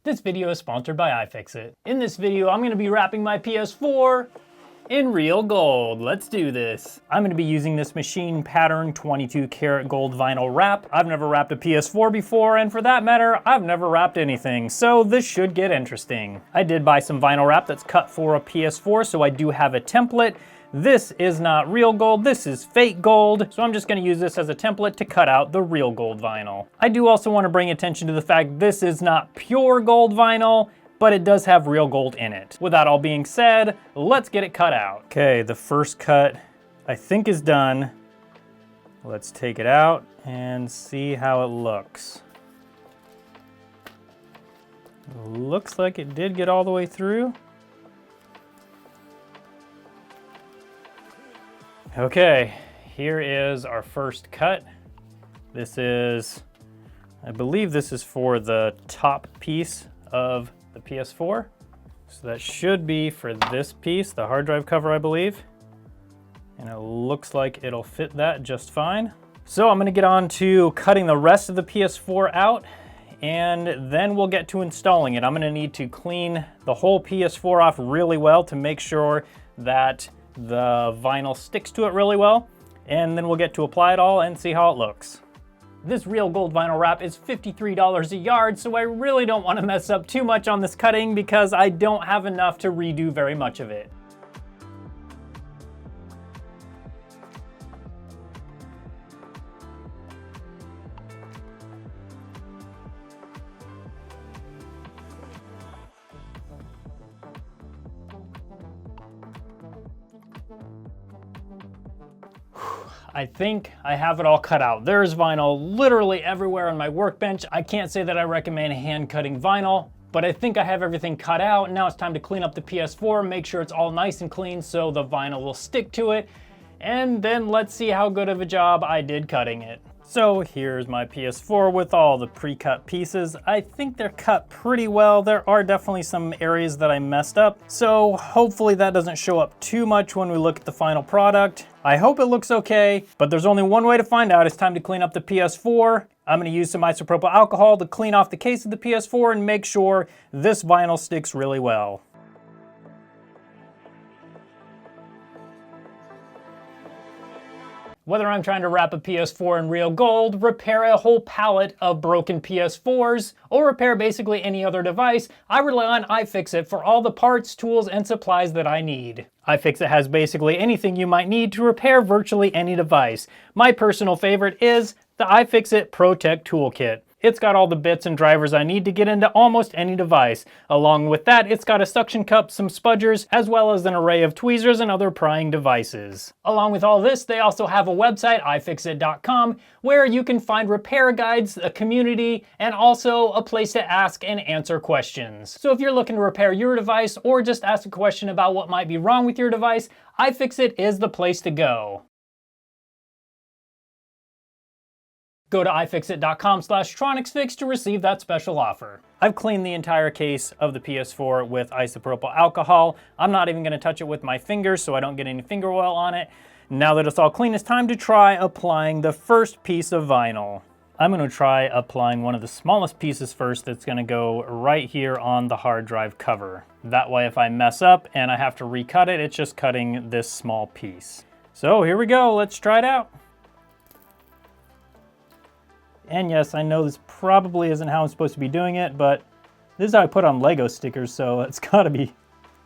This video is sponsored by iFixit. In this video, I'm going to be wrapping my PS4 in real gold. Let's do this. I'm going to be using this machine pattern 22 karat gold vinyl wrap. I've never wrapped a PS4 before, and for that matter, I've never wrapped anything, so this should get interesting. I did buy some vinyl wrap that's cut for a PS4, so I do have a template. This is not real gold, this is fake gold, so I'm just gonna use this as a template to cut out the real gold vinyl. I do also want to bring attention to the fact this is not pure gold vinyl, but it does have real gold in it. With that all being said, let's get it cut out. Okay, the first cut I think is done. Let's take it out and see how it looks. Looks like it did get all the way through. Okay, here is our first cut. This is, I believe this is for the top piece of the PS4. So that should be for this piece, the hard drive cover, I believe. And it looks like it'll fit that just fine. So I'm gonna get on to cutting the rest of the PS4 out, and then we'll get to installing it. I'm gonna need to clean the whole PS4 off really well to make sure that the vinyl sticks to it really well, and then we'll get to apply it all and see how it looks. This real gold vinyl wrap is $53 a yard, so I really don't want to mess up too much on this cutting because I don't have enough to redo very much of it. I think I have it all cut out. There's vinyl literally everywhere on my workbench. I can't say that I recommend hand cutting vinyl, but I think I have everything cut out. Now it's time to clean up the PS4, make sure it's all nice and clean so the vinyl will stick to it, and then let's see how good of a job I did cutting it. So here's my PS4 with all the pre-cut pieces. I think they're cut pretty well. There are definitely some areas that I messed up, so hopefully that doesn't show up too much when we look at the final product. I hope it looks okay, but there's only one way to find out. It's time to clean up the PS4. I'm gonna use some isopropyl alcohol to clean off the case of the PS4 and make sure this vinyl sticks really well. Whether I'm trying to wrap a PS4 in real gold, repair a whole pallet of broken PS4s, or repair basically any other device, I rely on iFixit for all the parts, tools, and supplies that I need. iFixit has basically anything you might need to repair virtually any device. My personal favorite is the iFixit ProTech Toolkit. It's got all the bits and drivers I need to get into almost any device. Along with that, it's got a suction cup, some spudgers, as well as an array of tweezers and other prying devices. Along with all this, they also have a website, iFixit.com, where you can find repair guides, a community, and also a place to ask and answer questions. So if you're looking to repair your device or just ask a question about what might be wrong with your device, iFixit is the place to go. Go to iFixit.com/TronicsFix to receive that special offer. I've cleaned the entire case of the PS4 with isopropyl alcohol. I'm not even gonna touch it with my fingers so I don't get any finger oil on it. Now that it's all clean, it's time to try applying the first piece of vinyl. I'm gonna try applying one of the smallest pieces first that's gonna go right here on the hard drive cover. That way if I mess up and I have to recut it, it's just cutting this small piece. So here we go, let's try it out. And yes, I know this probably isn't how I'm supposed to be doing it, but this is how I put on Lego stickers, so it's gotta be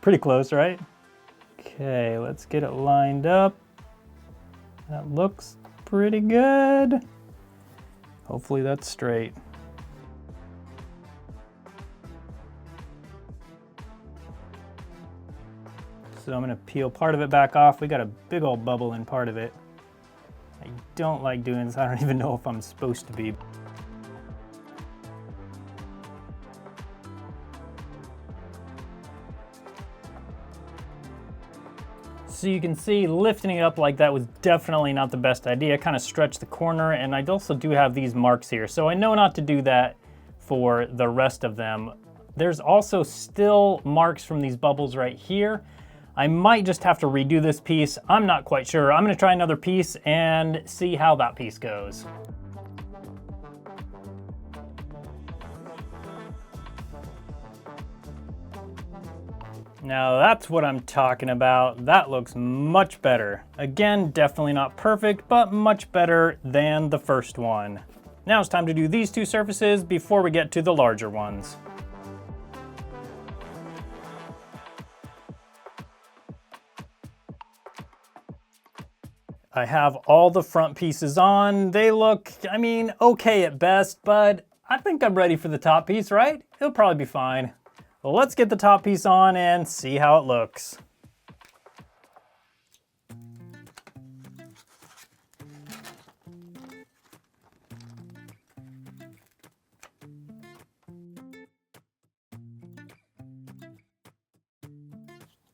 pretty close, right? Okay, let's get it lined up. That looks pretty good. Hopefully that's straight. So I'm gonna peel part of it back off. We got a big old bubble in part of it. I don't like doing this. I don't even know if I'm supposed to be. So you can see lifting it up like that was definitely not the best idea. I kind of stretched the corner, and I also do have these marks here. So I know not to do that for the rest of them. There's also still marks from these bubbles right here. I might just have to redo this piece. I'm not quite sure. I'm gonna try another piece and see how that piece goes. Now that's what I'm talking about. That looks much better. Again, definitely not perfect, but much better than the first one. Now it's time to do these two surfaces before we get to the larger ones. I have all the front pieces on. They look, I mean, okay at best, but I think I'm ready for the top piece, right? It'll probably be fine. Well, let's get the top piece on and see how it looks.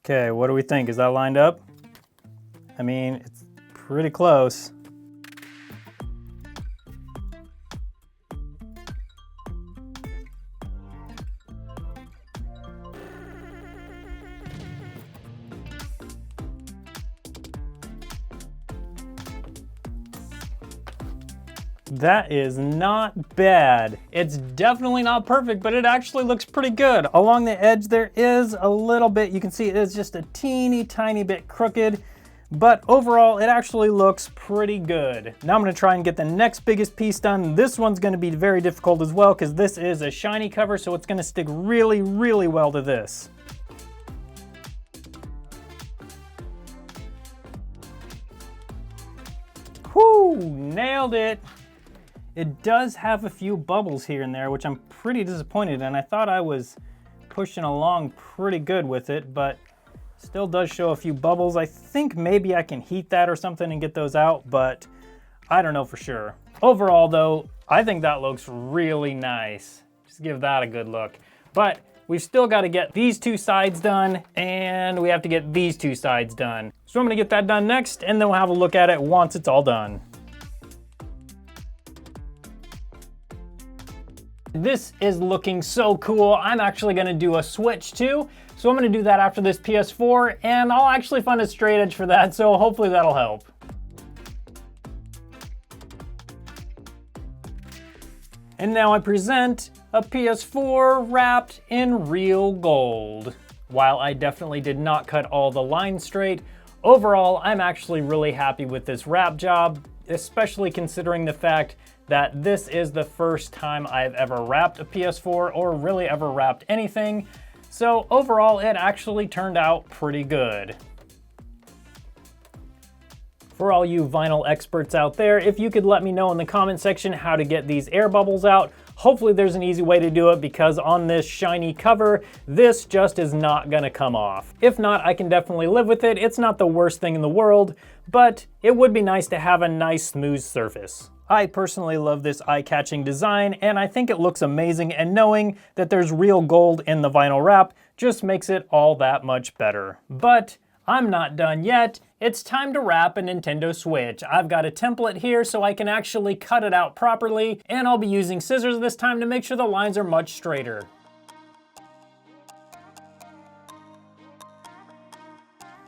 Okay, what do we think? Is that lined up? I mean, it's pretty close. That is not bad. It's definitely not perfect, but it actually looks pretty good. Along the edge there is a little bit, you can see it is just a teeny tiny bit crooked, but overall it actually looks pretty good. Now I'm gonna try and get the next biggest piece done. This one's gonna be very difficult as well because this is a shiny cover, so it's gonna stick really, really well to this. Whoo, nailed it. It does have a few bubbles here and there, which I'm pretty disappointed in. I thought I was pushing along pretty good with it, but still does show a few bubbles. I think maybe I can heat that or something and get those out, but I don't know for sure. Overall though, I think that looks really nice. Just give that a good look. But we've still got to get these two sides done, and we have to get these two sides done. So I'm gonna get that done next, and then we'll have a look at it once it's all done. This is looking so cool. I'm actually gonna do a switch too. So I'm gonna do that after this PS4, and I'll actually find a straight edge for that, so hopefully that'll help. And now I present a PS4 wrapped in real gold. While I definitely did not cut all the lines straight, overall I'm actually really happy with this wrap job, especially considering the fact that this is the first time I've ever wrapped a PS4 or really ever wrapped anything. So overall, it actually turned out pretty good. For all you vinyl experts out there, if you could let me know in the comment section how to get these air bubbles out. Hopefully there's an easy way to do it, because on this shiny cover, this just is not gonna come off. If not, I can definitely live with it. It's not the worst thing in the world, but it would be nice to have a nice smooth surface. I personally love this eye-catching design, and I think it looks amazing, and knowing that there's real gold in the vinyl wrap just makes it all that much better. But I'm not done yet. It's time to wrap a Nintendo Switch. I've got a template here so I can actually cut it out properly, and I'll be using scissors this time to make sure the lines are much straighter.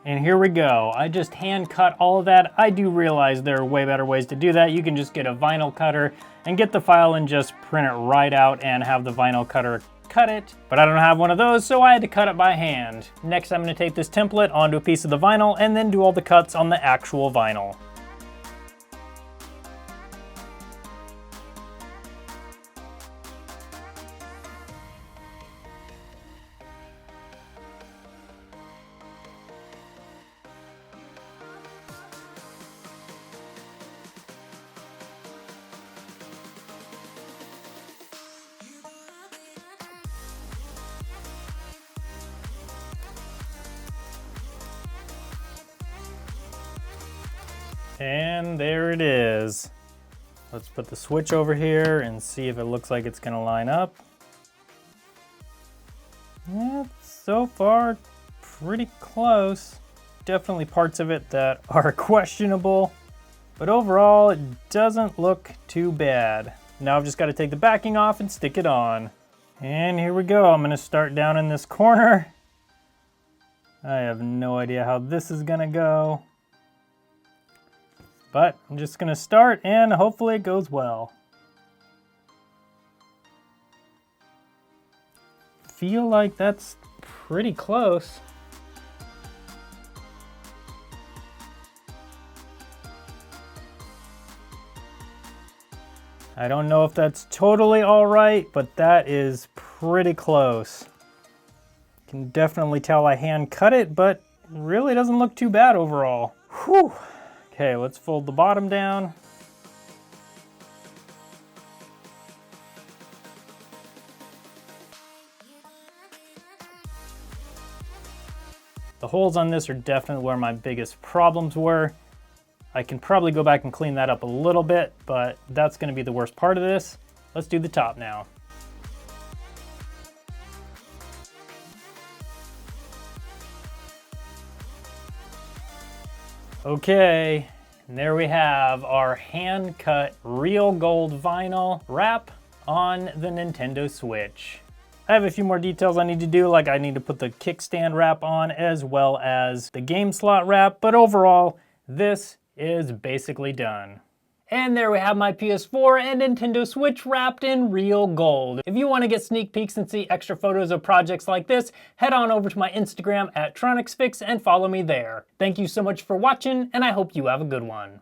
And here we go. I just hand cut all of that. I do realize there are way better ways to do that. You can just get a vinyl cutter and get the file and just print it right out and have the vinyl cutter cut it. But I don't have one of those, so I had to cut it by hand. Next, I'm gonna take this template onto a piece of the vinyl and then do all the cuts on the actual vinyl. And there it is. Let's put the switch over here and see if it looks like it's gonna line up. Yeah, so far, pretty close. Definitely parts of it that are questionable, but overall, it doesn't look too bad. Now I've just gotta take the backing off and stick it on. And here we go. I'm gonna start down in this corner. I have no idea how this is gonna go, but I'm just gonna start and hopefully it goes well. Feel like that's pretty close. I don't know if that's totally all right, but that is pretty close. Can definitely tell I hand cut it, but really doesn't look too bad overall. Whew. Okay, let's fold the bottom down. The holes on this are definitely where my biggest problems were. I can probably go back and clean that up a little bit, but that's going to be the worst part of this. Let's do the top now. Okay, and there we have our hand-cut real gold vinyl wrap on the Nintendo Switch. I have a few more details I need to do, like I need to put the kickstand wrap on as well as the game slot wrap, but overall, this is basically done. And there we have my PS4 and Nintendo Switch wrapped in real gold. If you want to get sneak peeks and see extra photos of projects like this, head on over to my Instagram at TronicsFix and follow me there. Thank you so much for watching, and I hope you have a good one.